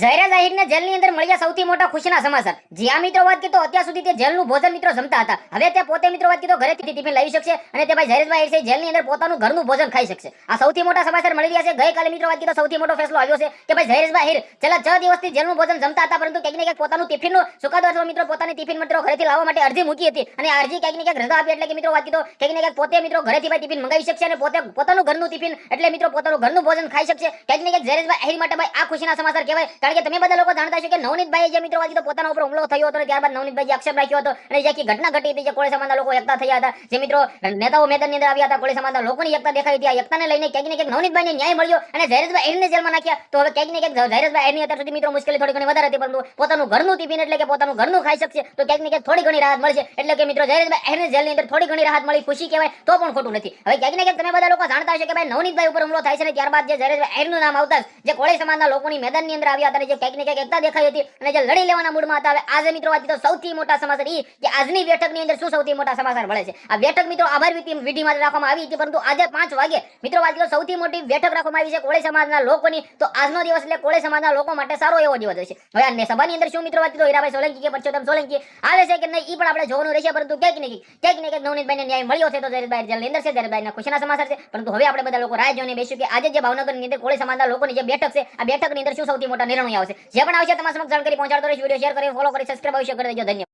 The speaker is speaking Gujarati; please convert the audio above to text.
ઝાયરા જાહિરને જેલની અંદર મળ્યા સૌથી મોટા ખુશીના સમાચાર. જી હા મિત્રો, વાત કીધો અત્યાર સુધી તે જેલનું ભોજન મિત્રો જમતા હતા. હવે તે પોતે મિત્રો વાત કીધો ઘરેથી ટિફિન લાવી શકશે અને તે ભાઈ ઝાયરાભાઈ છે જેલની અંદર પોતાનું ઘરનું ભોજન ખાઈ શકશે. આ સૌથી મોટા સમાચાર મળી રહ્યા છે. ગઈકાલે મિત્રો વાત કીધો સૌથી મોટો ફેસલો આવ્યો છે કે ભાઈ ઝાયરાભાઈ છેલ્લા 6 દિવસથી જેલનું ભોજન જમતા હતા, પરંતુ ક્યાંક ને ક્યાંક પોતાનું ટિફિનનો ચુકાદો અથવા મિત્રો પોતાની ટિફિન મિત્રો ઘરેથી લાવવા માટે અરજી મૂકી હતી અને આ અરજી ક્યાંક ને ક્યાંક રજા આપી એટલે કે મિત્રો વાત કીધો ક્યાંક ને ક્યાંક પોતે મિત્રો ઘરેથી ભાઈ ટિફિન મંગાવી શકશે અને પોતે પોતાનું ઘરનું ટિફિન એટલે મિત્રો પોતાનું ઘરનું ભોજન ખાઈ શકશે. ક્યાંક ને ક્યાંક ઝાયરાભાઈ માટે ભાઈ આ ખુશીના સમાચાર કહેવાય, કારણ કે તમે બધા લોકો જાણતા છો કે નવનીતભાઈ જે મિત્રો વાત કીધો પોતાના ઉપર હુમલો થયો હતો અને ત્યારબાદ નવનીતભાઈ જે આક્ષેપ રાખ્યો હતો અને જે આખી ઘટના ઘટી હતી, જે કોળી સમાજના લોકો એકતા થયા હતા, જે મિત્રો નેતાઓ મેદાનની અંદર આવ્યા હતા, કોળી સમાજના લોકોની એકતા દેખાઈ હતી. આ એકતાને લઈને ક્યાંક ને ક્યાંક નવનીતભાઈને ન્યાય મળ્યો અને ઝાયરાભાઈ એમને જેલમાં નાખ્યા. તો હવે ક્યાંક ને ક્યાંક ઝાયરાભાઈ એની અત્યાર સુધી મિત્રો મુશ્કેલી થોડી ઘણી વધારે હતી, પરંતુ પોતાનું ઘરનું ટિફિન એટલે કે પોતાનું ઘરનું ખાઈ શકશે તો ક્યાંક ને ક્યાંક થોડી ઘણી રાહત મળશે. એટલે કે મિત્રો ઝાયરાભાઈ એની જેલની અંદર થોડી ઘણી રાહત મળી, ખુશી કહેવાય તો પણ ખોટું નથી. હવે ક્યાંક ને ક્યાંક તમે બધા લોકો જાણતા હશો કે ભાઈ નવનીતભાઈ ઉપર હુમલો થાય છે અને ત્યારબાદ જે ઝાયરાભાઈ એનું નામ આવતા જે કોળી સમાજના લોકોની મેદાનની અંદર આવ્યા હતા અને જે ક્યાંક ને ક્યાંક એકતા દેખાઈ હતી અને જે લડી લેવાના મૂડમાં હતા. હવે આજે મિત્રો વાત કીધો સૌથી મોટા સમાચાર એ કે આજની બેઠકની અંદર શું સૌથી મોટા સમાચાર મળે છે. આ બેઠક મિત્રો આભાર વિધિ માટે રાખવામાં આવી હતી, પરંતુ આજે 5 વાગે મિત્રો વાત કીધો સૌથી મોટી બેઠક રાખવામાં આવી છે કોળી સમાજના લોકોની. તો આજનો દિવસ એટલે કોળી સમાજના લોકો માટે સારો એવો દિવસ હશે. હવે આ સભાની અંદર શું મિત્રો વાત કીધો હીરાભાઈ સોલંકી કે પરસોત્તમ સોલંકી આવે છે કે નહીં એ પણ આપણે જોવાનું રહેશે, પરંતુ ક્યાંક ને ક્યાંક નવનીતભાઈને ન્યાય મળ્યો છે તો ઝાયરાભાઈ જેલની અંદર છે. ઝાયરાભાઈના ખુશીના સમાચાર છે, પરંતુ હવે આપણે બધા લોકો રાહ જોઈને બેસ્યું કે આજે જે ભાવનગરની અંદર કોળી સમાજના લોકોની જે બેઠક છે આ બેઠકની અંદર શું સૌથી મોટા નિર્ણય આવશે. જે પણ આવશે તમારા સમક્ષ જાણકારી પહોંચાડતો રહીશ. વિડીયો શેર કરી, ફોલો કરી, સબસ્ક્રાઇબ અવશ્ય કરી દેજો. ધન્યવાદ.